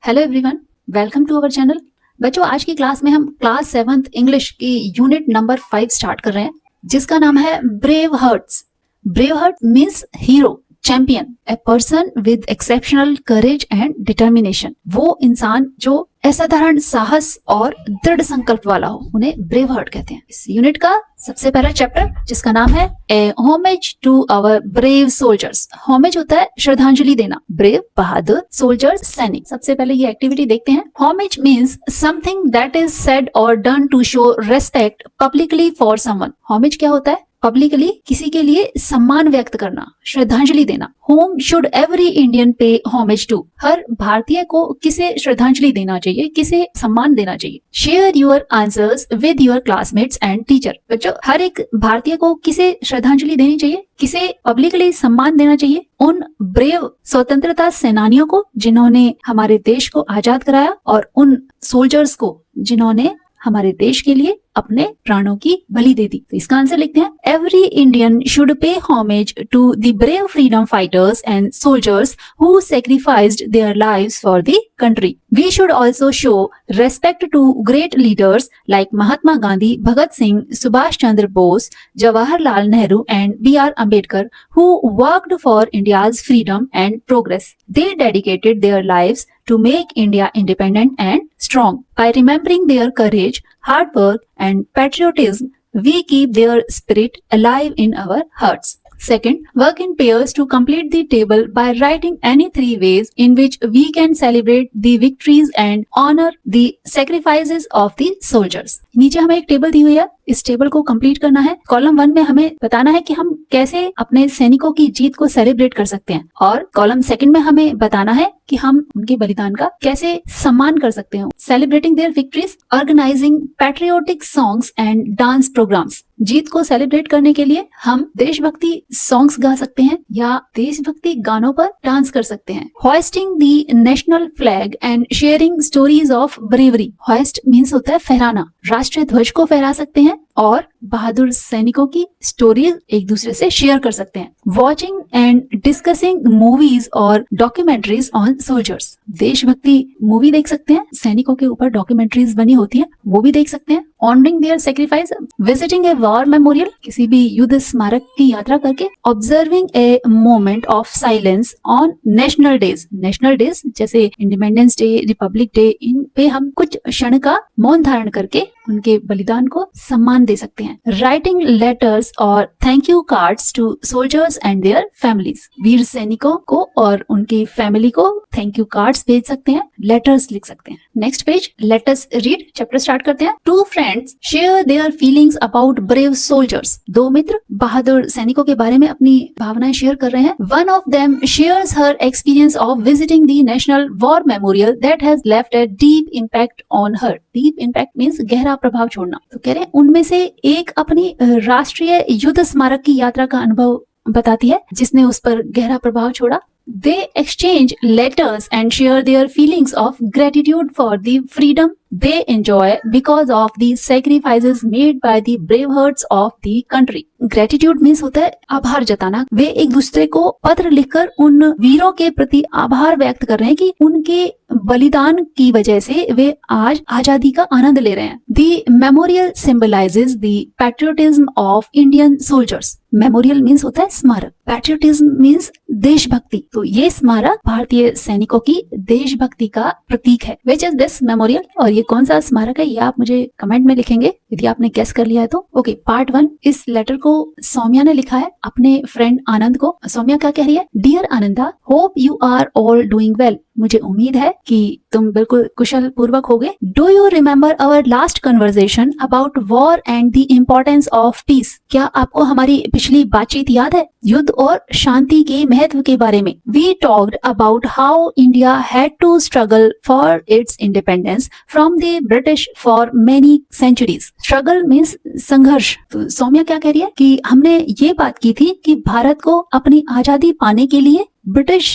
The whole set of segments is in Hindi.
Hello everyone, welcome to our channel. बच्चों, आज की क्लास में हम क्लास 7th इंग्लिश की यूनिट नंबर 5 स्टार्ट कर रहे हैं, जिसका नाम है brave hearts. Brave heart means hero, champion, a person with exceptional courage and determination. वो इंसान जो असाधारण साहस और दृढ़ संकल्प वाला हो, उन्हें ब्रेव हार्ट कहते हैं। इस यूनिट का सबसे पहला चैप्टर, जिसका नाम है a homage to our brave soldiers. Homage होता है श्रद्धांजलि देना, ब्रेव बहादुर, सोल्जर्स सैनिक। सबसे पहले ये एक्टिविटी देखते हैं। Homage means something that is said और done to show respect publicly for someone. Homage क्या होता है? पब्लिकली किसी के लिए सम्मान व्यक्त करना, श्रद्धांजलि देना। Whom should every Indian pay homage to. हर भारतीय को किसे श्रद्धांजलि देना चाहिए, किसे सम्मान देना चाहिए। Share your answers with your classmates and teacher. बच्चों, हर एक भारतीय को किसे श्रद्धांजलि देनी चाहिए, किसे पब्लिकली सम्मान देना चाहिए? उन ब्रेव स्वतंत्रता सेनानियों को जिन्होंने हमारे देश को आजाद कराया, और उन सोल्जर्स को जिन्होंने हमारे देश के लिए अपने प्राणों की बलि दे दी। तो इसका आंसर लिखते हैं, every Indian should pay homage to the brave freedom fighters and soldiers who sacrificed their lives for the country. We should also show respect to great leaders like Mahatma Gandhi, Bhagat Singh, Subhash Chandra Bose, Jawaharlal Nehru and B.R. Ambedkar, who worked for India's freedom and progress. They dedicated their lives to make India independent and strong. By remembering their courage, hard work, and patriotism, we keep their spirit alive in our hearts. Second, work in pairs to complete the table by writing any 3 ways in which we can celebrate the victories and honor the sacrifices of the soldiers. नीचे हमें एक टेबल दी हुई है, इस टेबल को कंप्लीट करना है। कॉलम 1 में हमें बताना है कि हम कैसे अपने सैनिकों की जीत को सेलिब्रेट कर सकते हैं, और कॉलम 2 में हमें बताना है कि हम उनके बलिदान का कैसे सम्मान कर सकते हैं। Celebrating their victories, organising patriotic songs and dance programmes. जीत को सेलिब्रेट करने के लिए हम देशभक्ति सॉन्ग्स गा सकते हैं या देशभक्ति गानों पर डांस कर सकते हैं। Hoisting the national flag and sharing stories of bravery. Hoist means होता है फहराना, राष्ट्रीय ध्वज को फहरा सकते हैं और बहादुर सैनिकों की स्टोरीज एक दूसरे से शेयर कर सकते हैं। वॉचिंग एंड डिस्कसिंग मूवीज और डॉक्यूमेंट्रीज ऑन सोल्जर्स। देशभक्ति मूवी देख सकते हैं, सैनिकों के ऊपर डॉक्यूमेंट्रीज बनी होती है, वो भी देख सकते हैं। Honouring there sacrifice, visiting a war memorial, किसी भी युद्ध स्मारक की यात्रा करके। Observing a moment of silence on national days. National days जैसे इंडिपेंडेंस डे, रिपब्लिक डे, इन पे हम कुछ क्षण का मौन धारण करके उनके बलिदान को सम्मान दे सकते हैं। राइटिंग लेटर्स और thank you cards to soldiers and their families. वीर सैनिकों को और उनकी फैमिली को थैंक यू कार्ड्स भेज सकते हैं, लेटर्स लिख सकते हैं। Next page, let us read. Chapter start करते हैं। Two friends share their feelings about brave soldiers. 2 मित्र बहादुर सैनिकों के बारे में अपनी भावनाएं शेयर कर रहे हैं। One of them shares her experience of visiting the national war memorial that has left a deep impact on her. Deep impact means गहरा प्रभाव छोड़ना। तो कह रहे हैं उनमें से एक अपनी राष्ट्रीय युद्ध स्मारक की यात्रा का अनुभव बताती है जिसने उस पर गहरा प्रभाव छोड़ा। They exchange letters and share their feelings of gratitude for the freedom they enjoy because of the sacrifices made by the brave hearts of the country. Gratitude means होता है आभार जताना। वे एक दूसरे को पत्र लिखकर उन वीरों के प्रति आभार व्यक्त कर रहे हैं कि उनके बलिदान की वजह से वे आज आजादी का आनंद ले रहे हैं। The memorial symbolizes the patriotism of Indian soldiers. Memorial means होता है स्मारक, पैट्रियोटिज्म मीन्स देशभक्ति। तो ये स्मारक भारतीय सैनिकों की देशभक्ति का प्रतीक है। विच इज दिस मेमोरियल, और ये कौन सा स्मारक है, ये आप मुझे कमेंट में लिखेंगे यदि आपने गेस कर लिया है तो। Okay, part 1। इस लेटर को सौम्या ने लिखा है अपने फ्रेंड आनंद को। सौम्या क्या कह रही है? Dear Ananda, hope you are all doing well. मुझे उम्मीद है कि तुम बिल्कुल कुशल पूर्वक होगे। Do you remember our last conversation about war and the importance of peace. क्या आपको हमारी पिछली बातचीत याद है युद्ध और शांति के महत्व के बारे में? We talked about how India had to struggle for its independence from the British for many centuries. Struggle means संघर्ष। तो सौम्या क्या कह रही है कि हमने ये बात की थी कि भारत को अपनी आजादी पाने के लिए ब्रिटिश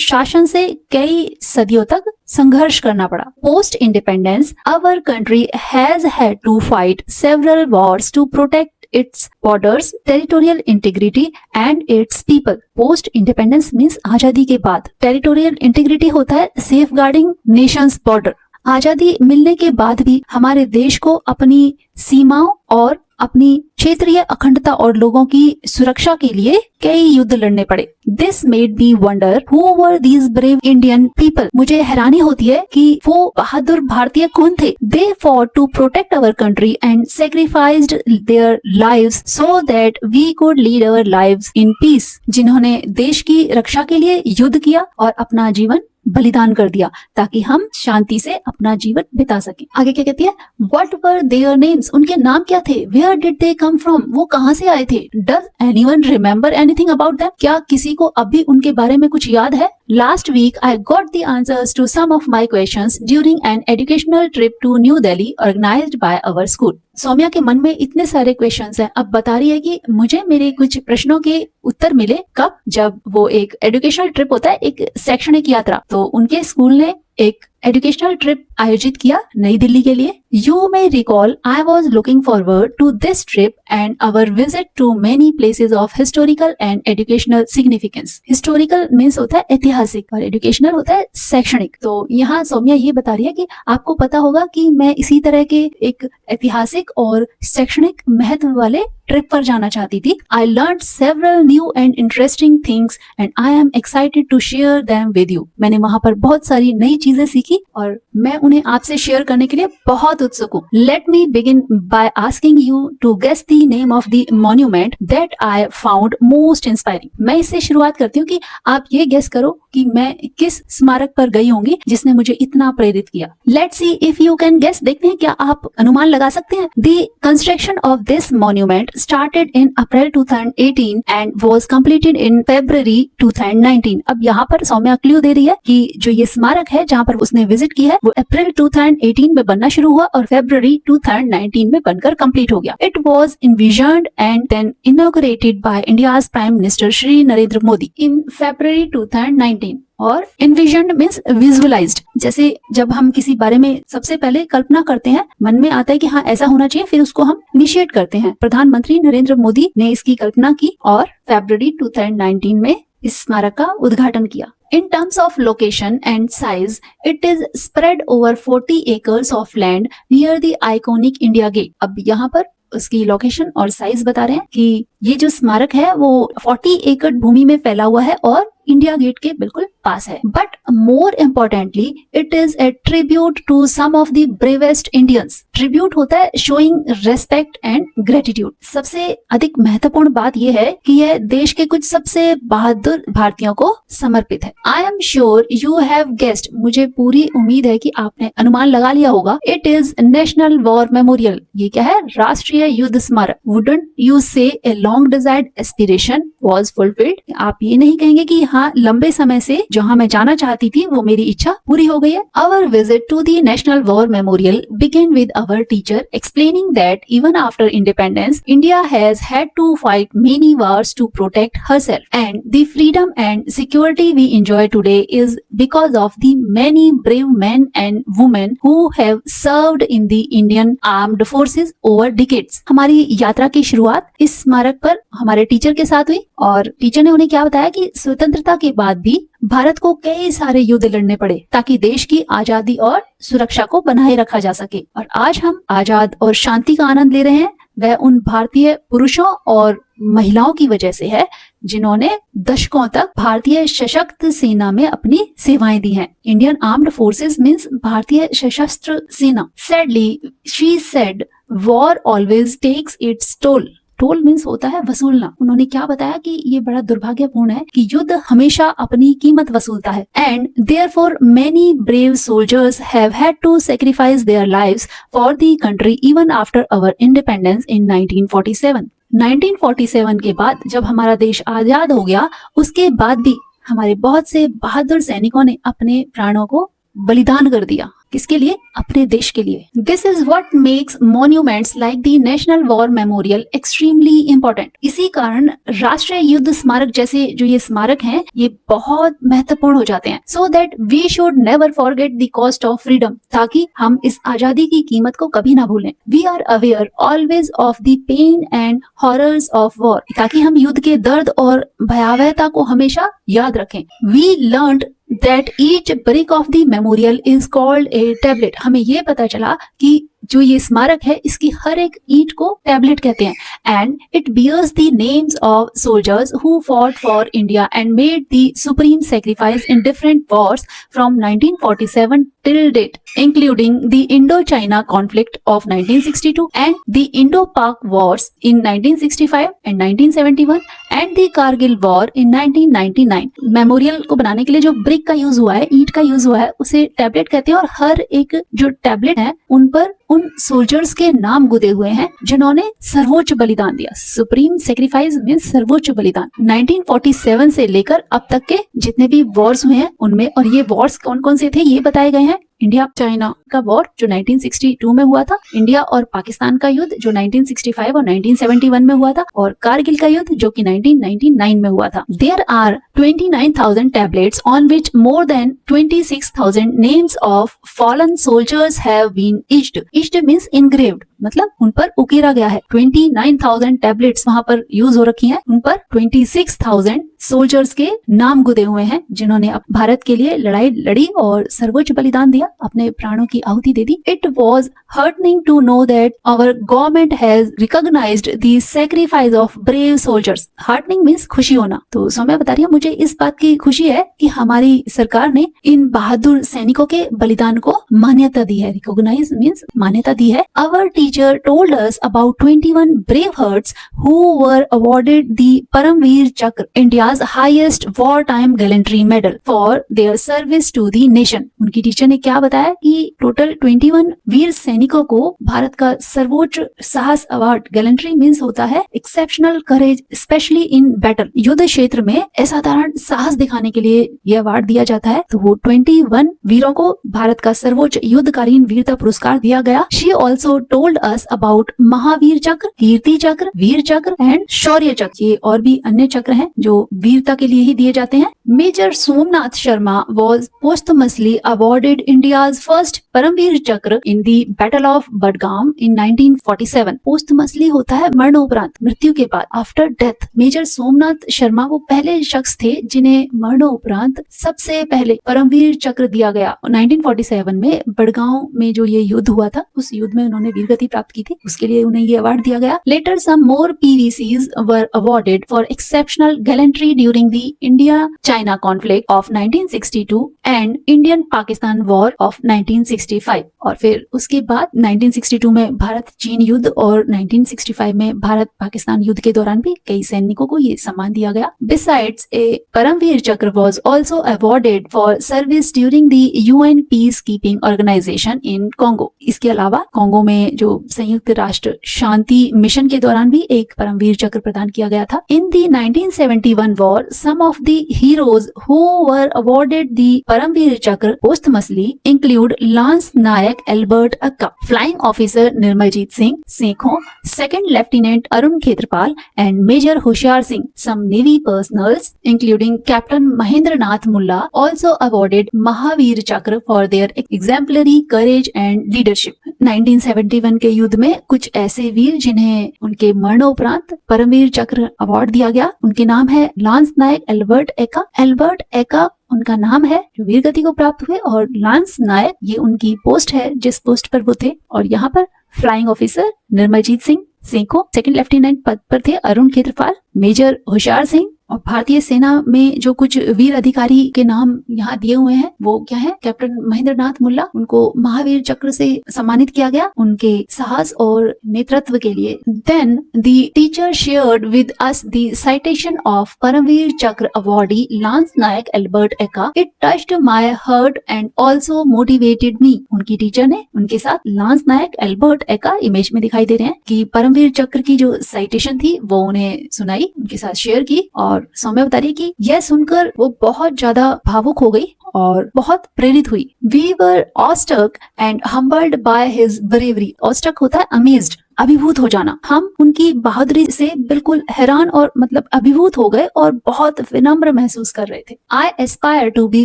शासन से कई सदियों तक संघर्ष करना पड़ा। Post independence our country has had to fight several wars to protect its borders, territorial integrity and its people. Post independence means आजादी के बाद. Territorial integrity होता है safeguarding nation's border. आजादी मिलने के बाद भी हमारे देश को अपनी सीमाओं और अपनी क्षेत्रीय अखंडता और लोगों की सुरक्षा के लिए कई युद्ध लड़ने पड़े. This made me wonder who were these brave Indian people. मुझे हैरानी होती है कि वो बहादुर भारतीय कौन थे. They fought to protect our country and sacrificed their lives so that we could lead our lives in peace. जिन्होंने देश की रक्षा के लिए युद्ध किया और अपना जीवन बलिदान कर दिया ताकि हम शांति से अपना जीवन बिता सकें. आगे क्या कहती है? What were their names? उनके नाम क्या थे? Where did they come from? वो कहाँ से आए थे? Does anyone remember anything about them? क्या किसी को अभी उनके बारे में कुछ याद है? Last week I got the answers to some of my questions during an educational trip to New Delhi organized by our school. Saumya के मन में इतने सारे क्वेश्चंस हैं. अब बता रही है कि मुझे मेरे कुछ प्रश्नों के उत्तर मिले. कब? जब वो एक एजुकेशनल ट्रिप होता है, एक शैक्षणिक यात्रा. तो उनके स्कूल ने एक एजुकेशनल ट्रिप आयोजित किया नई दिल्ली के लिए. You may recall I was looking forward to this trip and our visit to many places of historical and educational significance. Historical means होता है ऐतिहासिक और एजुकेशनल होता है शैक्षणिक. तो यहाँ सौम्या ये बता रही है कि आपको पता होगा कि मैं इसी तरह के एक ऐतिहासिक और शैक्षणिक महत्व वाले ट्रिप पर जाना चाहती थी. I learn several new and interesting things and I am excited to share them with you. मैंने वहां पर बहुत सारी नई चीजें सीखी और मैं उन्हें आपसे शेयर करने के लिए बहुत उत्सुक हूँ. Let me begin by asking you to guess the name of the monument that I found most inspiring. मैं इससे शुरुआत करती हूँ कि आप ये गेस करो कि मैं किस स्मारक पर गई होंगी जिसने मुझे इतना प्रेरित किया. Let's see if you can guess. देखते हैं क्या आप अनुमान लगा सकते हैं. The construction of this monument started in April 2018 and was completed in February 2019. अब यहाँ पर सौम्या क्लू दे रही है कि जो ये स्मारक है जहाँ पर उसने विजिट की है वो अप्रैल 2018 में बनना शुरू हुआ और फरवरी 2019 में बनकर कंप्लीट हो गया. It was envisioned and then inaugurated by India's Prime Minister Shri Narendra Modi in February 2019. और envisioned means visualized. जैसे जब हम किसी बारे में सबसे पहले कल्पना करते हैं, मन में आता है कि हाँ ऐसा होना चाहिए, फिर उसको हम इनिशिएट करते हैं. प्रधानमंत्री नरेंद्र मोदी ने इसकी कल्पना की और फरवरी 2019 में इस स्मारक का उद्घाटन किया. In terms of location and size, it is spread over 40 acres of land near the iconic India Gate. अब यहाँ पर उसकी लोकेशन और साइज बता रहे हैं कि ये जो स्मारक है वो 40 एकड़ भूमि में फैला हुआ है और इंडिया गेट के बिल्कुल पास है. But more importantly it is a tribute to some of the bravest Indians. Tribute होता है शोइंग रेस्पेक्ट एंड ग्रेटिट्यूड. सबसे अधिक महत्वपूर्ण बात यह है कि यह देश के कुछ सबसे बहादुर भारतीयों को समर्पित है. I am sure you have guessed. मुझे पूरी उम्मीद है कि आपने अनुमान लगा लिया होगा. It is national war memorial. ये क्या है? राष्ट्रीय युद्ध स्मारक. वुडंट यू से a long desired aspiration was fulfilled. आप ये नहीं कहेंगे कि हाँ लंबे समय से जहाँ मैं जाना चाहती थी वो मेरी इच्छा पूरी हो गई है. Our visit to the national war memorial began with our teacher explaining that even after independence India has had to fight many wars to protect herself and the freedom and security we enjoy today is because of the many brave men and women who have served in the Indian armed forces over decades. हमारी यात्रा की शुरुआत इस स्मारक पर हमारे टीचर के साथ हुई और टीचर ने उन्हें क्या बताया कि स्वतंत्रता के बाद भी भारत को कई सारे युद्ध लड़ने पड़े ताकि देश की आजादी और सुरक्षा को बनाए रखा जा सके. और आज हम आजाद और शांति का आनंद ले रहे हैं वह उन भारतीय पुरुषों और महिलाओं की वजह से है जिन्होंने दशकों तक भारतीय सशस्त्र सेना में अपनी सेवाएं दी हैं. इंडियन आर्म्ड फोर्सेस मींस भारतीय सशस्त्र सेना. Sadly she said war always takes its toll. Toll means होता है वसूलना. उन्होंने क्या बताया कि ये बड़ा दुर्भाग्यपूर्ण है कि युद्ध हमेशा अपनी कीमत वसूलता है. And therefore many brave soldiers have had to sacrifice their lives for the country even after our independence in 1947. 1947 के बाद जब हमारा देश आजाद हो गया उसके बाद भी हमारे बहुत से बहादुर सैनिकों ने अपने प्राणों को बलिदान कर दिया. किसके लिए? अपने देश के लिए। This is what makes monuments like the national war memorial extremely important. इसी कारण राष्ट्रीय युद्ध स्मारक जैसे जो ये स्मारक हैं ये बहुत महत्वपूर्ण हो जाते हैं। So that we should never forget the cost of freedom, ताकि हम इस आजादी की कीमत को कभी ना भूलें। We are aware always of the pain and horrors of war, ताकि हम युद्ध के दर्द और भयावहता को हमेशा याद रखें। We learned that each brick of the memorial is called a tablet। हमें ये पता चला कि जो ये स्मारक है इसकी हर एक ईंट को टैबलेट कहते हैं। And it bears the names of soldiers who fought for India and made the supreme sacrifice in different wars from 1947 till date, including the Indo-China conflict of 1962 and the Indo-Pak wars in 1965 and 1971 and the Kargil war in 1999। Memorial को बनाने के लिए जो ब्रिक का यूज हुआ है, ईंट का यूज हुआ है, उसे टैबलेट कहते हैं। और हर एक जो टैबलेट है उन पर उन सोल्जर्स के नाम गुदे हुए हैं जिन्होंने सर्वोच्च बलिदान दिया। सुप्रीम सेक्रीफाइस मींस सर्वोच्च बलिदान। 1947 से लेकर अब तक के जितने भी वॉर्स हुए हैं उनमें, और ये वॉर्स कौन कौन से थे ये बताए गए हैं। इंडिया चाइना का वॉर जो 1962 में हुआ था, इंडिया और पाकिस्तान का युद्ध जो 1965 और 1971 में हुआ था, और कारगिल का युद्ध जो कि 1999 में हुआ था। There are 29,000 tablets on which more than 26,000 names of fallen soldiers have been etched। Etched means engraved, मतलब उन पर उकेरा गया है। 29,000 टैबलेट्स वहां पर यूज हो रखी हैं, उन पर 26,000 सोल्जर्स के नाम गुदे हुए हैं जिन्होंने भारत के लिए लड़ाई लड़ी और सर्वोच्च बलिदान दिया, अपने प्राणों की आहुति दे दी। It was heartening to know that our government has recognized the sacrifice of brave soldiers। heartening means खुशी होना। तो सौम्या बता रही है मुझे इस बात की खुशी है कि हमारी सरकार ने इन बहादुर सैनिकों के बलिदान को मान्यता दी है। रिकॉग्नाइज मीन्स मान्यता दी है। Our teacher told us about 21 brave hearts who were awarded the Paramveer Chakra, India's highest wartime gallantry medal, for their service to the nation। उनकी टीचर ने क्या बताया कि टोटल 21 वीर सैनिकों को भारत का सर्वोच्च साहस अवार्ड, गैलेंट्री मीन्स होता है exceptional courage specially in battle, युद्ध क्षेत्र में असाधारण साहस दिखाने के लिए यह अवार्ड दिया जाता है। तो वो 21 वीरों को भारत का सर्वोच्च युद्धकालीन वीरता पुरस्कार दिया गया। She also told us about Mahavir चक्र, कीर्ति चक्र, वीर चक्र एंड शौर्य चक्र। ये और भी अन्य चक्र हैं जो वीरता के लिए ही दिए जाते हैं। Major Somnath Sharma was posthumously awarded India's first Paramvir चक्र इन दी battle of Budgam in 1947। Posthumously होता है मरणोपरांत, मृत्यु के बाद, after death. Major Somnath Sharma वो पहले शख्स थे जिन्हें मरणोपरांत सबसे पहले परमवीर चक्र दिया गया। 1947 में बडगांव में जो ये युद्ध हुआ था उस युद्ध में उन्होंने वीरगति प्राप्त की थी, उसके लिए उन्हें ये अवार्ड दिया गया। Later some more PVCs were awarded for exceptional gallantry during the India China conflict of 1962 and Indian Pakistan war of 1965। और फिर उसके बाद 1962 में भारत चीन युद्ध और 1965 में भारत पाकिस्तान युद्ध के दौरान भी कई सैनिकों को ये सम्मान दिया गया। Besides a Paramvir Chakra was also awarded for service during the UN peace keeping organisation in Congo. इसके अलावा कॉन्गो में जो संयुक्त राष्ट्र शांति मिशन के दौरान भी एक परमवीर चक्र प्रदान किया गया था। In the 1971 war some of the heroes who were awarded the Paramvir चक्र posthumously include lance Naik Albert अक्का, flying officer Nirmaljit Singh Sekhon, second lieutenant Arun Khetrapal and major Hoshiyar Singh. Some navy personnels including captain Mahendra Nath Mulla also awarded Mahavir चक्र for their exemplary courage and leadership. 1971 के युद्ध में कुछ ऐसे वीर जिन्हें उनके मरणोपरांत परमवीर चक्र अवार्ड दिया गया, उनके नाम है लांस नायक एल्बर्ट एका। एल्बर्ट एका उनका नाम है जो वीर गति को प्राप्त हुए, और लांस नायक ये उनकी पोस्ट है जिस पोस्ट पर वो थे। और यहाँ पर flying officer Nirmaljit Singh Sekhon, second lieutenant पद पर थे अरुण खेत्रपाल, मेजर होशियार सिंह। और भारतीय सेना में जो कुछ वीर अधिकारी के नाम यहाँ दिए हुए हैं वो क्या है? कैप्टन महेंद्र नाथ मुल्ला, उनको महावीर चक्र से सम्मानित किया गया उनके साहस और नेतृत्व के लिए। Then the teacher shared with us the citation of Paramvir Chakra awardee lance Naik Albert Ekka. It touched my heart and also motivated me. उनकी टीचर ने उनके साथ lance Naik Albert Ekka image में दिखाई दे रहे हैं कि परमवीर चक्र की जो साइटेशन थी वो उन्हें सुनाई, उनके साथ शेयर की, और और सौम्या बता रही है कि यह सुनकर वो बहुत ज्यादा भावुक हो गई और बहुत प्रेरित हुई। We were awestruck and humbled by his bravery. Awestruck होता है अमेज्ड, अभिभूत हो जाना। हम उनकी बहादुरी से बिल्कुल हैरान और मतलब अभिभूत हो गए और बहुत विनम्र महसूस कर रहे थे। I aspire to be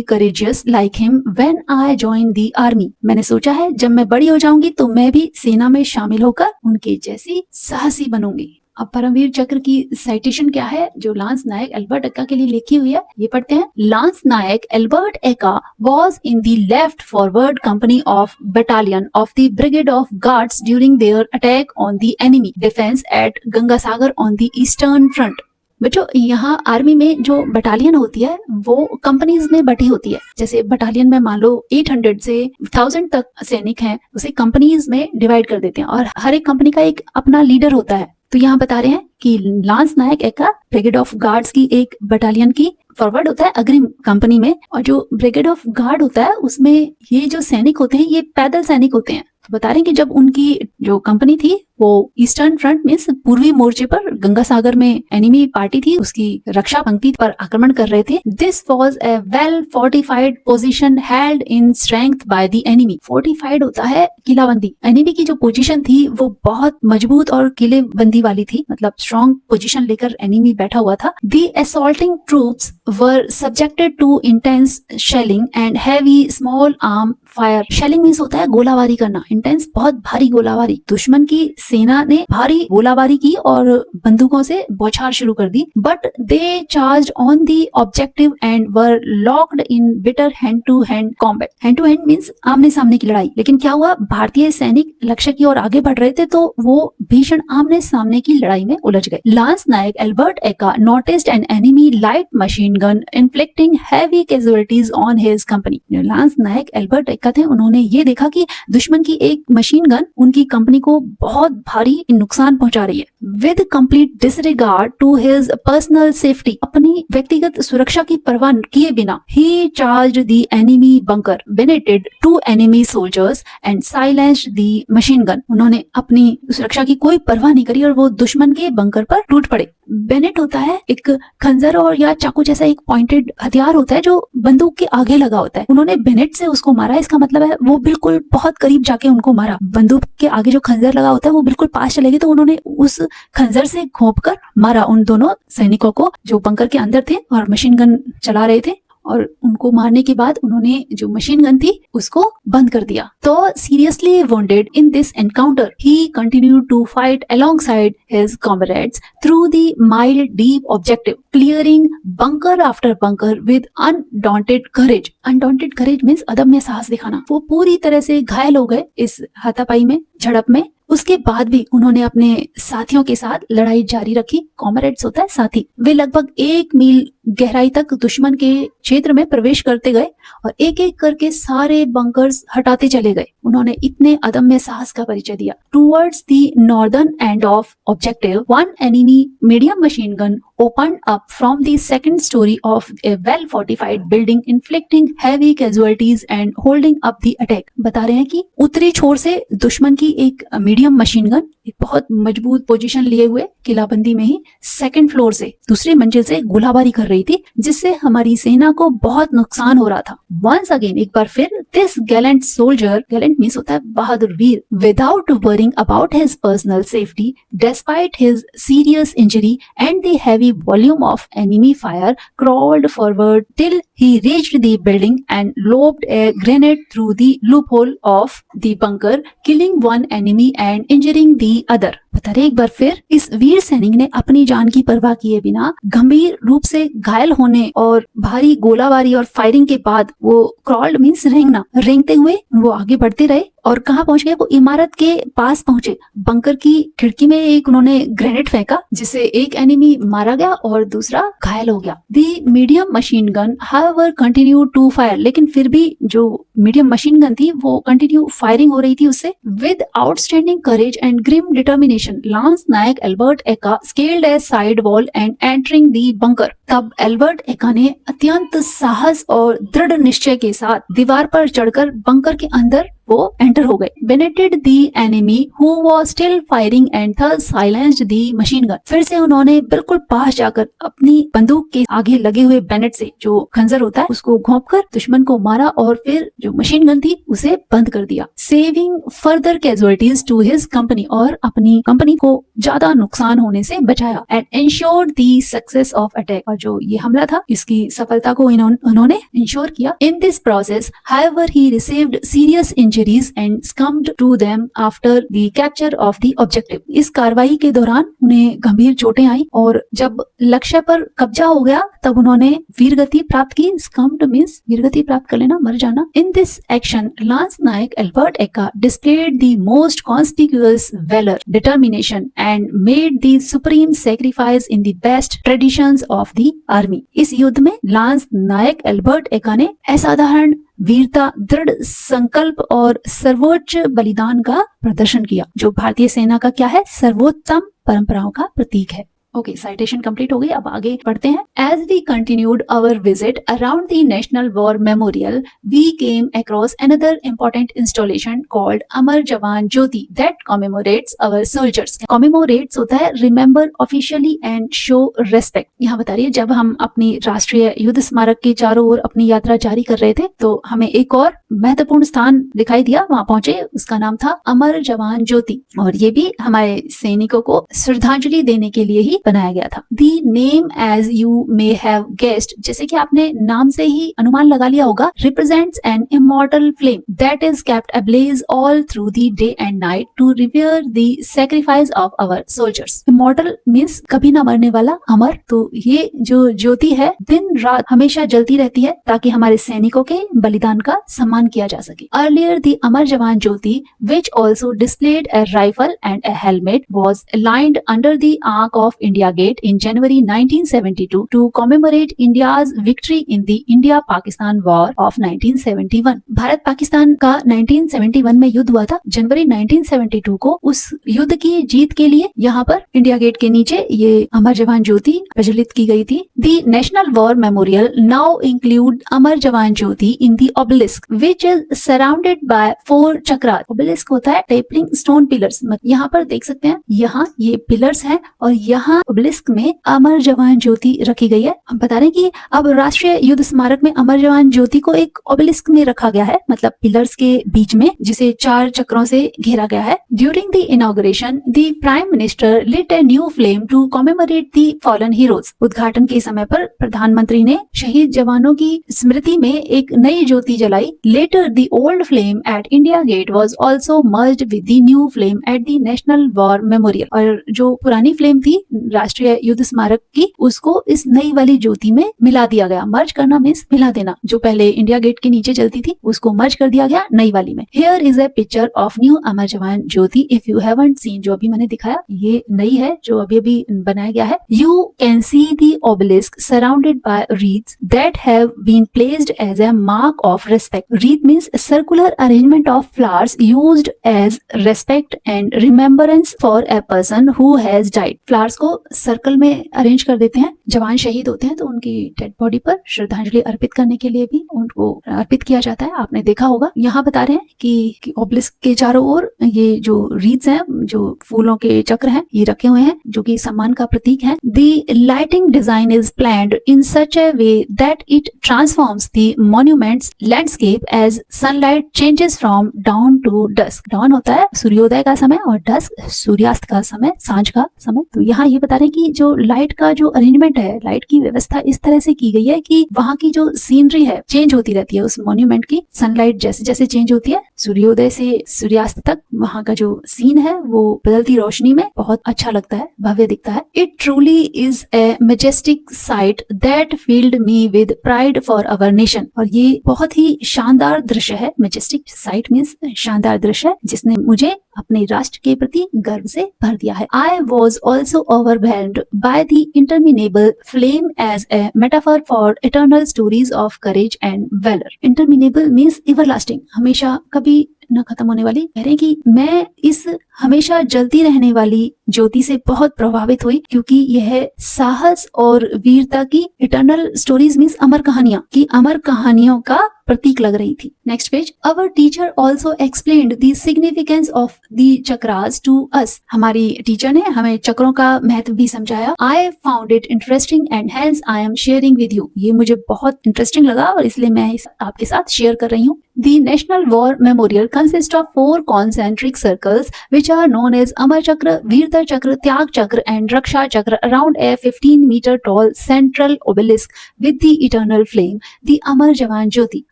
courageous like him when I join the army. मैंने सोचा है जब मैं बड़ी हो जाऊंगी तो मैं भी सेना में शामिल होकर उनके जैसी साहसी बनूंगी। अब परमवीर चक्र की साइटेशन क्या है जो लांस नायक एल्बर्ट एक्का के लिए लिखी हुई है, ये पढ़ते हैं। Lance Naik Albert Ekka was in the left forward company of battalion of the brigade of guards during their attack on the enemy defense at Gangasagar on the eastern front। बच्चों यहाँ आर्मी में जो बटालियन होती है वो कंपनीज में बटी होती है। जैसे बटालियन में मान लो 800 से 1000 तक सैनिक हैं, उसे कंपनीज में डिवाइड कर देते हैं और हर एक कंपनी का एक अपना लीडर होता है। तो यहाँ बता रहे हैं कि lance Naik Ekka brigade of guards की एक बटालियन की फॉरवर्ड होता है अग्रिम कंपनी में, और जो ब्रिगेड ऑफ गार्ड होता है उसमें ये जो सैनिक होते हैं ये पैदल सैनिक होते हैं। तो बता रहे हैं कि जब उनकी जो कंपनी थी वो ईस्टर्न फ्रंट मींस पूर्वी मोर्चे पर गंगा सागर में एनिमी पार्टी थी उसकी रक्षा पंक्ति पर आक्रमण कर रहे थे। This was a well fortified position held in strength by the enemy. Fortified होता है किलाबंदी। एनिमी की जो पोजीशन थी वो बहुत मजबूत और किलेबंदी वाली थी, मतलब स्ट्रॉन्ग पोजीशन लेकर एनिमी बैठा हुआ था। The assaulting troops were subjected to intense shelling and heavy small arm fire. Shelling means होता है गोलाबारी करना, इंटेंस बहुत भारी गोलाबारी। दुश्मन की सेना ने भारी गोलाबारी की और बंदूकों से बौछार शुरू कर दी। But they charged on the objective and were locked in bitter hand to hand combat. Hand to hand means आमने सामने की लड़ाई। लेकिन क्या हुआ, भारतीय सैनिक लक्ष्य की ओर आगे बढ़ रहे थे तो वो भीषण आमने सामने की लड़ाई में उलझ गए। Lance Naik Albert Ekka noticed an enemy light machine gun inflicting heavy casualties on his company. Lance Naik Albert Ekka थे, उन्होंने ये देखा कि दुश्मन की एक मशीन गन उनकी कंपनी को बहुत भारी नुकसान पहुंचा रही है। With complete disregard to his personal safety, अपनी व्यक्तिगत सुरक्षा की परवाह किए बिना, he charged the enemy bunker, bayoneted 2 enemy soldiers and silenced the machine gun. उन्होंने अपनी सुरक्षा की कोई परवाह नहीं करी और वो दुश्मन के बंकर पर टूट पड़े। बेनेट होता है एक खंजर और या चाकू जैसा एक पॉइंटेड हथियार होता है जो बंदूक के आगे लगा होता है। उन्होंने बेनेट से उसको मारा, इसका मतलब है वो बिल्कुल बहुत करीब जाके उनको मारा। बंदूक के आगे जो खंजर लगा होता है वो बिल्कुल पास चले गए तो उन्होंने उस खंजर से घोंपकर मारा उन दोनों सैनिकों को जो बंकर के अंदर थे और मशीन गन चला रहे थे। और उनको मारने के बाद उन्होंने जो मशीन गन थी उसको बंद कर दिया। Though seriously wounded in this encounter he continued to fight alongside his comrades through the mile deep objective, clearing bunker after bunker with undaunted courage. Undaunted courage means अदम्य साहस दिखाना। वो पूरी तरह से घायल हो गए इस हाथापाई में, झड़प में। उसके बाद भी उन्होंने अपने साथियों के साथ लड़ाई जारी रखी। कॉमरेड्स होता है साथी। वे लगभग 1 मील गहराई तक दुश्मन के क्षेत्र में प्रवेश करते गए और एक एक करके सारे बंकर्स हटाते चले गए। उन्होंने इतने अदम्य साहस का परिचय दिया। Towards the northern end of objective, 1 enemy medium machine gun opened up from the second story of a well-fortified building, inflicting heavy casualties and holding up the attack। बता रहे हैं कि उत्तरी छोर से दुश्मन की एक मीडियम मशीन गन एक बहुत मजबूत पोजीशन लिए हुए किलाबंदी में ही सेकंड फ्लोर से, दूसरी मंजिल से गोलाबारी कर रही थी, जिससे हमारी सेना को बहुत नुकसान हो रहा था। वंस अगेन, एक बार फिर, this gallant soldier, gallant means होता है बहादुर वीर, without worrying about his personal safety despite his serious injury and the heavy volume of enemy fire, crawled forward till he reached the building and lobbed a grenade through the loophole of the bunker, killing 1 enemy and injuring the other। बता रहे एक बार फिर, इस वीर सैनिक ने अपनी जान की परवाह किए बिना गंभीर रूप से घायल होने और भारी गोलाबारी और फायरिंग के बाद वो क्रॉल्ड मींस रेंगना, रेंगते हुए वो आगे बढ़ते रहे और कहाँ पहुंच गए, वो इमारत के पास पहुंचे। बंकर की खिड़की में एक उन्होंने ग्रेनेड फेंका जिससे एक एनिमी मारा गया और दूसरा घायल हो गया। The medium machine gun however continue to fire, लेकिन फिर भी जो मीडियम मशीन गन थी वो कंटिन्यू फायरिंग हो रही थी उससे। With outstanding courage and grim determination, lance Naik Albert Ekka scaled a side wall and entering the bunker. तब एल्बर्ट एका ने अत्यंत साहस और दृढ़ निश्चय के साथ दीवार पर चढ़कर बंकर के अंदर वो एंटर हो गए। Penetrated the enemy who was still firing and thus silenced the machine gun. फिर से उन्होंने बिल्कुल पास जाकर अपनी बंदूक के आगे लगे हुए बैनेट से जो खंजर होता है उसको घोंपकर दुश्मन को मारा और फिर जो मशीन गन थी उसे बंद कर दिया, saving further casualties to his company, और अपनी कंपनी को ज्यादा नुकसान होने से बचाया। And ensured the success of attack, और जो ये हमला था इसकी सफलता को उन्होंने इंश्योर किया। In this process however he received serious injuries and succumbed to them after the capture of the objective। इस कार्रवाई के दौरान उन्हें गंभीर चोटें आई और जब लक्ष्य पर कब्जा हो गया तब उन्होंने वीरगति प्राप्त की। Succumbed means वीरगति प्राप्त कर लेना, मर जाना। In this action, Lance Naik Albert Eka displayed the most conspicuous valor, determination and made the supreme sacrifice in the best traditions of the army। इस युद्ध में लांस नायक एल्बर्ट एका ने असाधारण वीरता, दृढ़ संकल्प और सर्वोच्च बलिदान का प्रदर्शन किया, जो भारतीय सेना का क्या है, सर्वोत्तम परंपराओं का प्रतीक है। ओके, साइटेशन कंप्लीट हो गई। अब आगे पढ़ते हैं। As we continued our visit around the national war memorial we came across another important installation called Amar Jawan Jyoti that commemorates our soldiers. Commemorates होता है remember officially and show respect. यहाँ बता रही है जब हम अपनी राष्ट्रीय युद्ध स्मारक के चारों ओर अपनी यात्रा जारी कर रहे थे तो हमें एक और महत्वपूर्ण स्थान दिखाई दिया, वहां पहुंचे, उसका नाम था अमर जवान ज्योति, और ये भी हमारे सैनिकों को श्रद्धांजलि देने के लिए ही बनाया गया था। The name as you may have guessed, जैसे कि आपने नाम से ही अनुमान लगा लिया होगा, represents an immortal flame that is kept ablaze all through the day and night to revere the sacrifice of our soldiers। Immortal means कभी ना मरने वाला, अमर। तो ये जो ज्योति है दिन रात हमेशा जलती रहती है ताकि हमारे सैनिकों के बलिदान का सम्मान किया जा सके। Earlier the Amar Jawan Jyoti which also displayed a rifle and a helmet was aligned under the arc of India Gate in January 1972 to commemorate India's victory in the India-Pakistan War of 1971। Bharat Pakistan का 1971 में युद्ध हुआ था। जनवरी 1972 को उस युद्ध की जीत के लिए यहाँ पर इंडिया गेट के नीचे ये अमर जवान ज्योति प्रज्वलित की गई थी। The National War Memorial now include Amar Jawan Jyoti in the obelisk which is surrounded by 4 chakras. obelisk होता है टेपलिंग स्टोन पिलर्स। यहाँ पर देख सकते हैं, यहाँ ये पिलर्स हैं और यहाँ ओबेलिस्क में अमर जवान ज्योति रखी गई है। हम बता रहे हैं कि अब राष्ट्रीय युद्ध स्मारक में अमर जवान ज्योति को एक ओबेलिस्क में रखा गया है, मतलब पिलर्स के बीच में, जिसे 4 चक्रों से घेरा गया है। During the inauguration the prime minister lit a new flame to commemorate the fallen heroes. उद्घाटन के समय पर प्रधानमंत्री ने शहीद जवानों की स्मृति में एक नई ज्योति जलाई। Later the old flame at India gate was also merged with the new flame at the national war memorial. और जो पुरानी फ्लेम थी राष्ट्रीय युद्ध स्मारक की, उसको इस नई वाली ज्योति में मिला दिया गया। मर्ज करना मीन्स मिला देना। जो पहले इंडिया गेट के नीचे जलती थी उसको मर्ज कर दिया गया नई वाली में। Here is a picture of new Amar Jawan Jyoti if you haven't seen. जो अभी मैंने दिखाया ये नई है जो अभी अभी बनाया गया है। You can see the obelisk surrounded by wreaths that have been placed as a mark of respect. Wreath means circular arrangement of flowers used as respect and remembrance for a person who has died. Flowers को सर्कल में अरेंज कर देते हैं। जवान शहीद होते हैं तो उनकी डेड बॉडी पर श्रद्धांजलि अर्पित करने के लिए भी उनको अर्पित किया जाता है। आपने देखा होगा। यहाँ बता रहे हैं कि ओबेलिस्क के चारों ओर ये जो रीड्स हैं, जो फूलों के चक्र हैं, ये रखे हुए हैं जो कि सम्मान का प्रतीक है। The lighting design is planned in such a way that it transforms the monument's landscape as sunlight changes from dawn to dusk. Dawn होता है सूर्योदय का समय और डस्क सूर्यास्त का समय, सांझ का समय। तो यहाँ ये बता रहे हैं कि जो लाइट का जो अरेंजमेंट है, लाइट की व्यवस्था इस तरह से की गई है कि वहाँ की जो सीनरी है चेंज होती रहती है। उस मॉन्यूमेंट की सनलाइट जैसे जैसे चेंज होती है सूर्योदय से सूर्यास्त तक, वहाँ का जो सीन है वो बदलती रोशनी में बहुत अच्छा लगता है, भव्य दिखता है। It truly is a Majestic site that field me with pride for our nation. और ये बहुत ही शानदार दृश्य है। मेजेस्टिक साइट मीन्स शानदार दृश्य, जिसने मुझे अपने राष्ट्र के प्रति गर्व से भर दिया है। I was also overwhelmed by the interminable flame as a metaphor for eternal stories of courage and valor। Interminable means everlasting, हमेशा कभी न खत्म होने वाली। कह रहे हैं कि मैं इस हमेशा जलती रहने वाली ज्योति से बहुत प्रभावित हुई, क्योंकि यह साहस और वीरता की इटर्नल स्टोरीज मीन्स अमर कहानियां की अमर कहानियों का प्रतीक लग रही थी। Next page. Our teacher also explained the significance of the chakras to us. हमारी टीचर ने हमें चक्रों का महत्व भी समझाया। I found it interesting and hence I am sharing with you. ये मुझे बहुत इंटरेस्टिंग लगा और इसलिए मैं आपके साथ शेयर कर रही हूँ। The National War Memorial consists of 4 concentric circles which are known as Amar Chakra, Veerta Chakra, Tyag Chakra and Raksha Chakra around a 15-meter tall central obelisk with the eternal flame, the Amar Jawan Jyoti।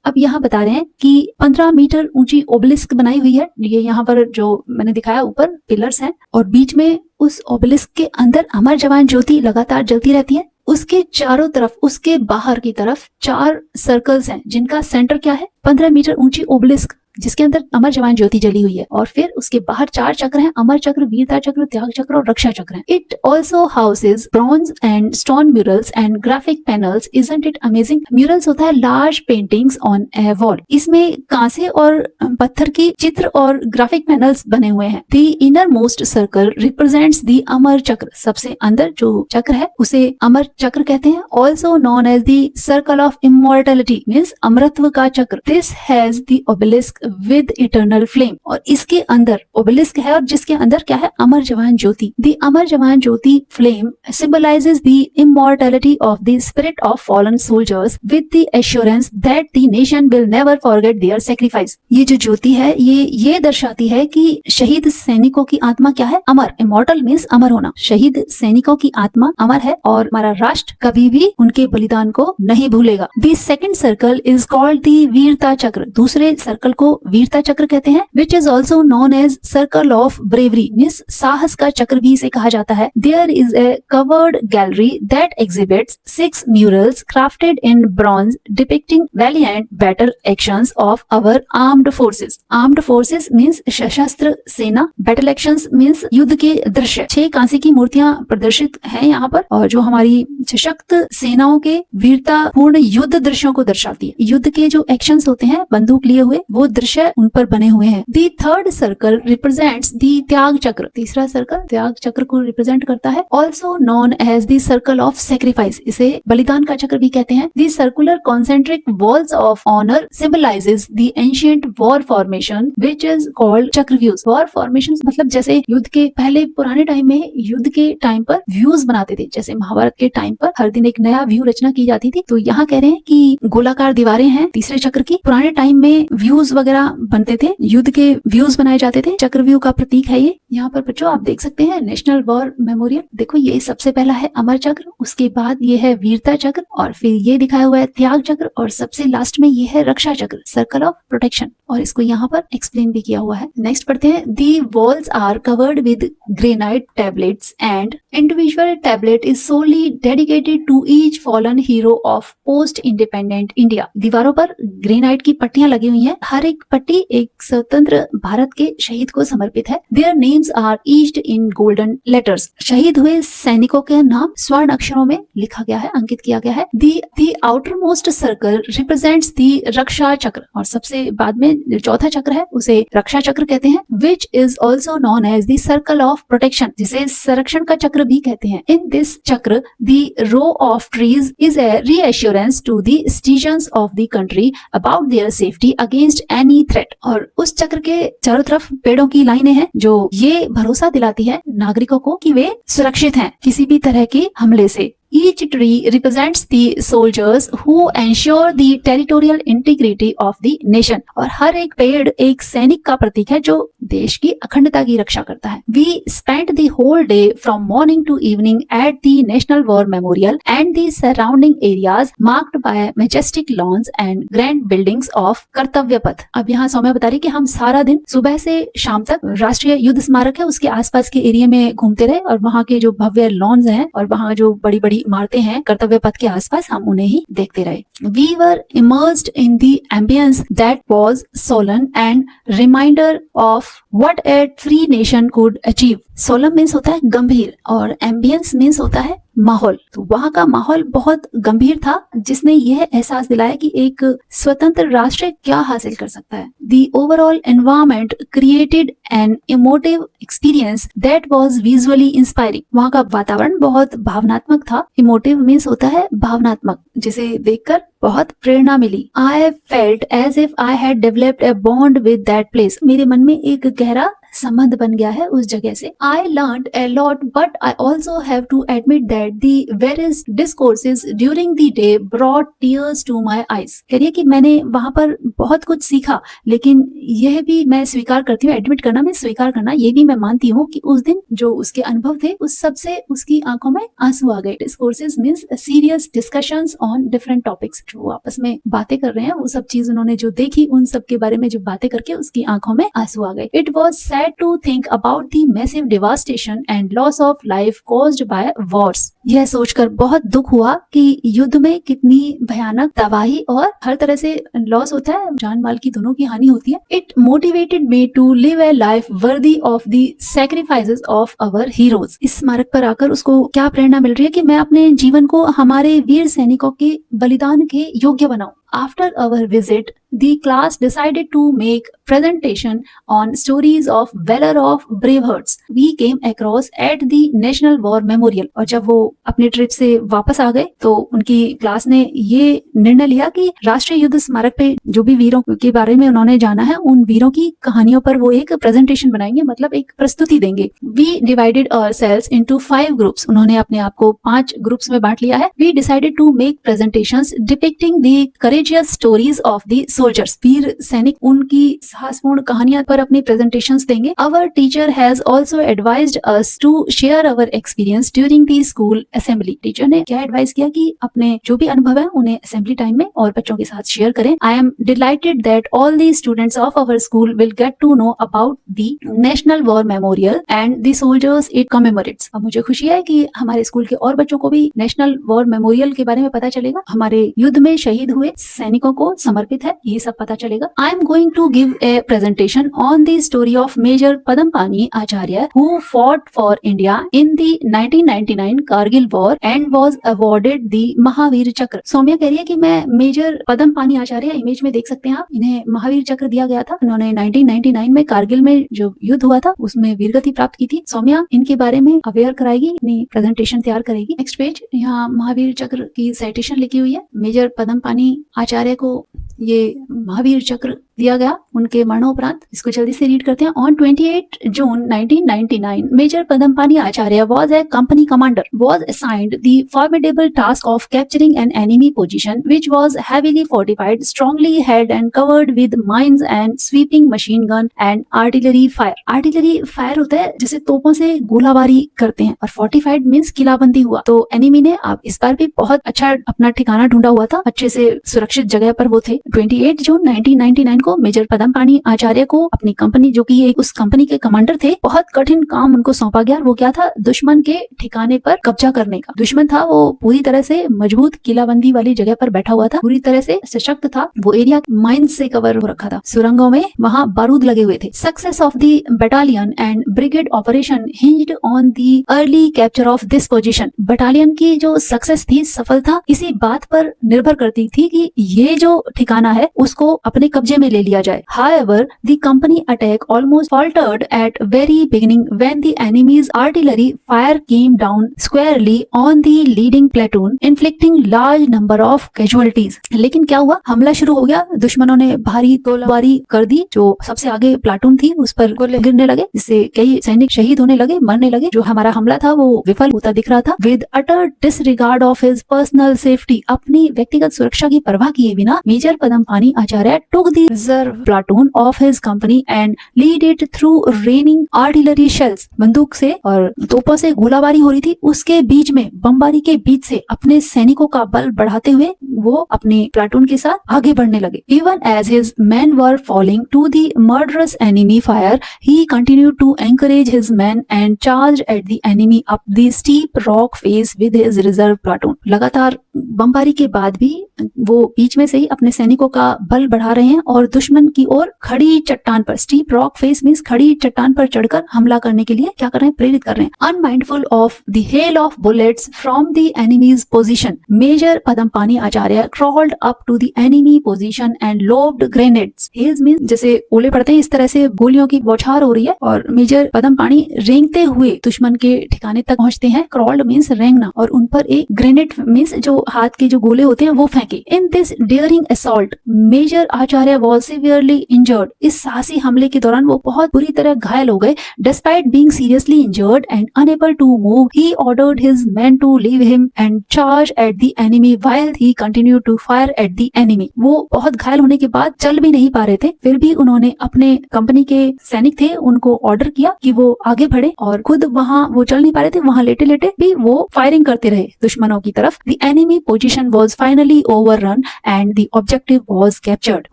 अब यहाँ बता रहे हैं कि 15 मीटर ऊंची ओबेलिस्क बनाई हुई है। ये यहाँ पर जो मैंने दिखाया ऊपर पिलर्स हैं और बीच में उस ओबेलिस्क के अंदर अमर जवान ज्योति लगातार जलती रहती है। उसके चारों तरफ, उसके बाहर की तरफ 4 सर्कल्स हैं जिनका सेंटर क्या है, 15 मीटर ऊंची ओबेलिस्क जिसके अंदर अमर जवान ज्योति जली हुई है। और फिर उसके बाहर 4 चक्र हैं, अमर चक्र, वीरता चक्र, त्याग चक्र और रक्षा चक्र हैं। It also houses bronze and stone murals and graphic panels. Isn't it amazing. Murals होता है large paintings on A wall. इसमें कांसे और पत्थर की चित्र और ग्राफिक पैनल्स बने हुए हैं। The inner most circle represents the Amar Chakra. सबसे अंदर जो चक्र है उसे अमर चक्र कहते हैं। Also known as the circle of immortality means अमरत्व का चक्र। This has the obelisk with eternal flame. और इसके अंदर ओबेलिस्क है और जिसके अंदर क्या है, अमर जवान ज्योति। The Amar Jawan Jyoti flame symbolises the immortality of the spirit of fallen soldiers with the assurance that the nation will never forget their sacrifice. ये जो ज्योति है ये दर्शाती है कि शहीद सैनिकों की आत्मा क्या है, अमर। इमॉर्टल मीन्स अमर होना। शहीद सैनिकों की आत्मा अमर है और हमारा राष्ट्र कभी भी उनके बलिदान को नहीं भूलेगा। The second circle is called the Veerta Chakra. दूसरे सर्कल को वीरता चक्र कहते हैं। Which is also known as circle of bravery means साहस का चक्र भी इसे कहा जाता है। There is a covered gallery that exhibits 6 murals crafted in bronze depicting valiant battle actions of our armed forces. Armed forces means सशस्त्र सेना, बैटल एक्शंस मीन्स युद्ध के दृश्य। 6 कांसे की मूर्तियां प्रदर्शित हैं यहाँ पर और जो हमारी सशक्त सेनाओं के वीरता पूर्ण युद्ध दृश्यों को दर्शाती है। युद्ध के जो एक्शंस होते हैं बंदूक लिए हुए वो दृश्य उन पर बने हुए हैं। दी थर्ड सर्कल रिप्रेजेंट्स दी त्याग चक्र। तीसरा सर्कल त्याग चक्र को रिप्रेजेंट करता है। Also known as the circle of sacrifice. इसे बलिदान का चक्र भी कहते हैं। The circular concentric walls of honour symbolises the ancient war formation which is called Chakravyuh. War formation मतलब जैसे युद्ध के पहले पुराने टाइम में युद्ध के टाइम पर व्यूज बनाते थे, जैसे महाभारत के टाइम पर हर दिन एक नया व्यू रचना की जाती थी। तो यहाँ कह रहे हैं कि गोलाकार दीवारें हैं तीसरे चक्र की। पुराने टाइम में व्यूज वगैरह बनते थे, युद्ध के व्यूज बनाए जाते थे। चक्रव्यूह का प्रतीक है ये। यहाँ पर बच्चों आप देख सकते हैं नेशनल वॉर मेमोरियल। देखो ये सबसे पहला है अमर चक्र, उसके बाद ये है वीरता चक्र और फिर ये दिखाया हुआ है त्याग चक्र और सबसे लास्ट में ये है रक्षा चक्र, सर्कल ऑफ प्रोटेक्शन। और इसको यहाँ पर एक्सप्लेन भी किया हुआ है। नेक्स्ट पढ़ते हैं। The walls are covered with granite tablets and individual tablet is solely dedicated to each fallen hero of post independent India. दीवारों पर ग्रेनाइट की पट्टियां लगी हुई हैं। हर एक पट्टी एक स्वतंत्र भारत के शहीद को समर्पित है। Their names are etched in golden letters. शहीद हुए सैनिकों के नाम स्वर्ण अक्षरों में लिखा गया है, अंकित किया गया है। The outer most circle represents the Raksha Chakra और सबसे बाद में जो चौथा चक्र है उसे रक्षा चक्र कहते हैं। Which is also known as the circle of protection, जिसे संरक्षण का चक्र भी कहते हैं। In this chakra the row of trees is a reassurance to the citizens of the country about their safety against any threat. और उस चक्र के चारों तरफ पेड़ों की लाइनें हैं जो ये भरोसा दिलाती है नागरिकों को कि वे सुरक्षित हैं किसी भी तरह के हमले से। Each tree represents the soldiers who ensure the territorial integrity of the nation। और हर एक पेड़ एक सैनिक का प्रतीक है जो देश की अखंडता की रक्षा करता है। We spent the whole day from morning to evening at the National War Memorial and the surrounding areas marked by majestic lawns and grand buildings of कर्तव्य पथ। अब यहाँ सौम्या बता रही कि हम सारा दिन सुबह से शाम तक राष्ट्रीय युद्ध स्मारक है उसके आसपास के एरिया में घूमते रहे और वहाँ के जो भव्य लॉन्स हैं और वहाँ जो बड़ी बड़ी इमारतें हैं कर्तव्य पथ के आसपास, हम उन्हें ही देखते रहे। We were immersed in the ambience that was solemn and reminder of what a free nation could achieve। Solemn means होता है गंभीर और एम्बियंस मीन्स होता है माहौल। तो वहां का माहौल बहुत गंभीर था, जिसने यह एहसास दिलाया कि एक स्वतंत्र राष्ट्र क्या हासिल कर सकता है। The overall environment created an emotive experience that was visually inspiring। वहां का वातावरण बहुत भावनात्मक था। इमोटिव मीन्स होता है भावनात्मक, जिसे देखकर बहुत प्रेरणा मिली। I felt as if I had developed a bond with that place। मेरे मन में एक गहरा संबंध बन गया है उस जगह से। I learned a lot, but I also have to admit that the various discourses during the day brought tears to my eyes। करिए कि मैंने वहां पर बहुत कुछ सीखा, लेकिन यह भी मैं स्वीकार करती हूँ, एडमिट करना में स्वीकार करना, ये भी मैं मानती हूँ कि उस दिन जो उसके अनुभव थे उस सब से उसकी आंखों में आंसू आ गए। Discourses means serious discussions on different topics. जो आपस में बातें कर रहे हैं वो सब चीज उन्होंने जो देखी, उन सब के बारे में जो बातें करके उसकी आंखों में आंसू आ गए। It was sad to think about the massive devastation and loss of life caused by wars। यह सोचकर बहुत दुख हुआ कि युद्ध में कितनी भयानक तबाही और हर तरह से लॉस होता है, जान माल की दोनों की हानि होती है। It motivated me to live a life worthy of the sacrifices of our heroes। इस स्मारक पर आकर उसको क्या प्रेरणा मिल रही है कि मैं अपने जीवन को हमारे वीर सैनिकों के बलिदान के योग्य बनाऊं। After our visit, the class decided to make presentation on stories of valor of brave hearts we came across at the National War Memorial। और जब वो अपनी ट्रिप से वापस आ गए तो उनकी क्लास ने ये निर्णय लिया कि राष्ट्रीय युद्ध स्मारक पे जो भी वीरों के बारे में उन्होंने जाना है, उन वीरों की कहानियों पर वो एक प्रेजेंटेशन बनाएंगे, मतलब एक प्रस्तुति देंगे। We divided ourselves into 5 groups। उन्होंने अपने आप को 5 ग्रुप्स में बांट लिया है। We decided to make presentations depicting the courageous stories of the soldiers। वीर सैनिक उनकी साहसपूर्ण कहानियां पर अपनी प्रेजेंटेशंस देंगे। Our teacher has also advised us to share our experience during the school assembly। Teacher ने क्या एडवाइस किया कि अपने जो भी अनुभव है उन्हें असेंबली टाइम में और बच्चों के साथ शेयर करें। I am delighted that all the students of our school will get to know about the National War Memorial and the soldiers it commemorates। अब मुझे खुशी है कि हमारे स्कूल के और बच्चों को भी नेशनल वॉर मेमोरियल के बारे में पता चलेगा, हमारे युद्ध में शहीद हुए सैनिकों को समर्पित है, ये सब पता चलेगा। I am going to give a presentation on the story of Major Padamapani Acharya who fought for India in the 1999 Kargil War and was awarded the Mahavir चक्र। सौम्या कह रही है कि मैं मेजर पदमपानी आचार्य, इमेज में देख सकते हैं आप, इन्हें महावीर चक्र दिया गया था। उन्होंने 1999 में कारगिल में जो युद्ध हुआ था उसमें वीरगति प्राप्त की थी। सौम्या इनके बारे में अवेयर कराएगी, अपनी प्रेजेंटेशन तैयार करेगी। नेक्स्ट पेज, यहाँ महावीर चक्र की साइटेशन लिखी हुई है। मेजर पदमपानी आचार्य को ये महावीर चक्र दिया गया उनके मरणोपरांत। इसको जल्दी से रीड करते हैं। On 28 June 1999 major Padmapani Acharya was a company commander, was assigned the formidable task of capturing an enemy position which was heavily fortified, strongly held and covered with mines and sweeping machine gun and artillery fire। Artillery fire होता है जिसे तोपों से गोलाबारी करते हैं, और फोर्टिफाइड मीन्स किलाबंदी हुआ। तो एनिमी ने आप इस बार भी बहुत अच्छा अपना ठिकाना ढूंढा हुआ था, अच्छे से सुरक्षित जगह पर वो थे। 28 जून 1999 को मेजर पदमपानी आचार्य को अपनी कंपनी, जो कि उस कंपनी के कमांडर थे, बहुत कठिन काम उनको सौंपा गया। वो क्या था? दुश्मन के ठिकाने पर कब्जा करने का। दुश्मन था वो पूरी तरह से मजबूत किलाबंदी वाली जगह पर बैठा हुआ था, पूरी तरह से सशक्त था। वो एरिया माइंस से कवर हो रखा था, सुरंगों में वहां बारूद लगे हुए थे। Success of the battalion and brigade operation hinged on the early capture of this position. Battalion की जो सक्सेस थी, सफलता, इसी बात पर निर्भर करती थी कि ये जो ठिकाना है उसको अपने कब्जे में ले लिया जाए। However, the company attack almost faltered at very beginning when the enemy's artillery fire came down squarely on the leading platoon, inflicting large number of casualties। लेकिन क्या हुआ? हमला शुरू हो गया, दुश्मनों ने भारी गोलाबारी कर दी, जो सबसे आगे प्लाटून थी उस पर गोले गिरने लगे, जिससे कई सैनिक शहीद होने लगे, मरने लगे। जो हमारा हमला था वो विफल होता दिख रहा था। With utter disregard of his personal safety, अपनी व्यक्तिगत सुरक्षा की परवाह किए बिना major Padmapani Acharya took the reserve platoon of his company and lead it through raining artillery shells। बंदूक से और तोपों से गोलाबारी हो रही थी, उसके बीच में, बमबारी के बीच से अपने सैनिकों का बल बढ़ाते हुए वो अपने प्लाटून के साथ आगे बढ़ने लगे। Even as his men were falling to the murderous enemy fire, he continued to encourage his men and charged at the enemy up the steep rock face with his reserve platoon। लगातार बमबारी के बाद भी वो बीच में से ही अपने सैनिकों का बल बढ़ा रहे हैं और दुश्मन की ओर खड़ी चट्टान पर, स्टीप रॉक फेस मींस खड़ी चट्टान पर चढ़कर हमला करने के लिए क्या कर रहे हैं, प्रेरित कर रहे हैं। Unmindful of the hail of bullets from the enemy's position, major Padmapani Acharya crawled up to the enemy position and lobbed grenades. Hails means जैसे ओले पड़ते हैं, इस तरह से गोलियों की बौछार हो रही है और मेजर पदमपानी रेंगते हुए दुश्मन के ठिकाने तक पहुंचते हैं। crawled means रेंगना, और उन पर एक ग्रेनेड मींस जो हाथ के जो गोले होते हैं वो फेंके। In this daring assault major Acharya was severely injured, इस साहसी हमले के दौरान वो बहुत बुरी तरह घायल हो गए। Despite being seriously injured and unable to move, he ordered his men to leave him and charge at the enemy while he continue to fire at the enemy. वो बहुत घायल होने के बाद चल भी नहीं पा रहे थे, फिर भी उन्होंने अपने कंपनी के सैनिक थे उनको ऑर्डर किया कि वो आगे बढ़े, और खुद वहां वो चल नहीं पा रहे थे, वहां लेटे लेटे भी वो फायरिंग करते रहे दुश्मनों की तरफ। The enemy position was finally overrun and the objective was captured,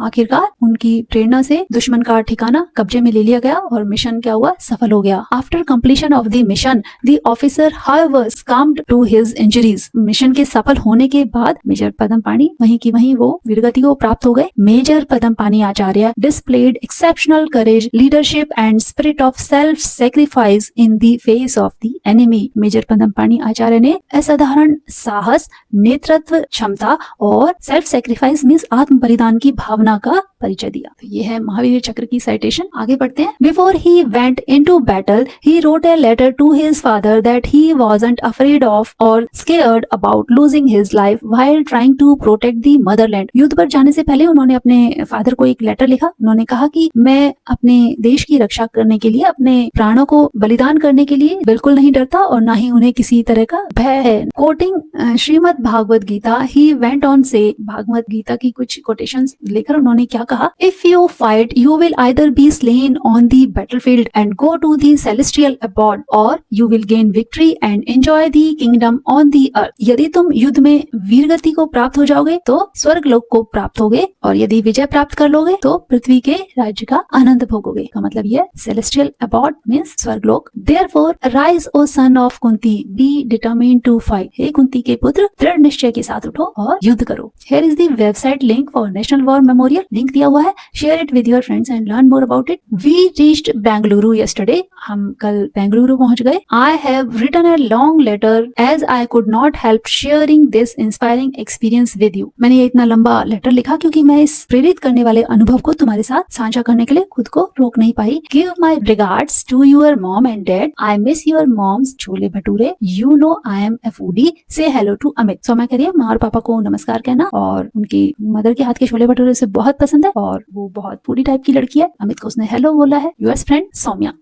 आखिरकार उनकी प्रेरणा से दुश्मन का ठिकाना कब्जे में ले लिया गया और मिशन क्या हुआ, सफल हो गया। After completion of the mission the officer however succumbed to his injuries, mission के सफल होने के बाद मेजर पदमपानी वहीं की वहीं वो वीरगति को प्राप्त हो गए। Major Padmapani Acharya displayed exceptional courage, leadership and spirit of self sacrifice in the face of the enemy, major Padmapani Acharya ने असाधारण साहस, नेतृत्व क्षमता और सेल्फ सैक्रिफाइस मींस आत्म बलिदान की भावना का परिचय दिया। तो ये है महावीर चक्र की साइटेशन। आगे बढ़ते हैं। Before he went into battle he wrote a letter to his father that he wasn't afraid of or scared about losing his life while trying to protect the motherland. युद्ध पर जाने से पहले उन्होंने अपने फादर को एक लेटर लिखा। उन्होंने कहा कि मैं अपने देश की रक्षा करने के लिए, अपने प्राणों को बलिदान करने के लिए बिल्कुल नहीं डरता और ना ही उन्हें किसी तरह का भय है। Quoting Shrimad Bhagavad Gita he went on से, भागवत गीता की कुछ कोटेशंस लेकर उन्होंने क्या कहा, if you fight you will either be slain on the battlefield and go to the celestial abode or you will gain victory and enjoy the kingdom on the earth. यदि तुम युद्ध में वीरगति को प्राप्त हो जाओगे तो स्वर्ग लोक को प्राप्त होगे, और यदि विजय प्राप्त कर लोगे तो पृथ्वी के राज्य का आनंद भोगोगे। का मतलब ये सेलेस्टियल अबॉर्ड मींस स्वर्ग लोक। Therefore rise O son of Kunti, be determined to fight, हे कुंती के पुत्र दृढ़ निश्चय के साथ उठो और युद्ध करो। Here is the website link for national war memorial, link दिया हुआ है। Share it with your friends and learn more about it. We reached Bengaluru yesterday, हम कल बेंगलुरु पहुंच गए। I have written a long letter as I could not help sharing this inspiring experience with you. मैंने ये इतना लंबा लेटर लिखा क्योंकि मैं इस प्रेरित करने वाले अनुभव को तुम्हारे साथ साझा करने के लिए खुद को रोक नहीं पाई। Give my regards to your mom and dad, I miss your mom's chole bhature, you know I am a foodie, say hello to Amit. So मैं कह रही हूँ माँ और पापा को नमस्कार कहना, और उनकी मदर के हाथ के छोले भटूरे उसे बहुत पसंद है और वो बहुत फूडी टाइप की लड़की है। अमित को उसने हेलो बोला है। US friend Saumya.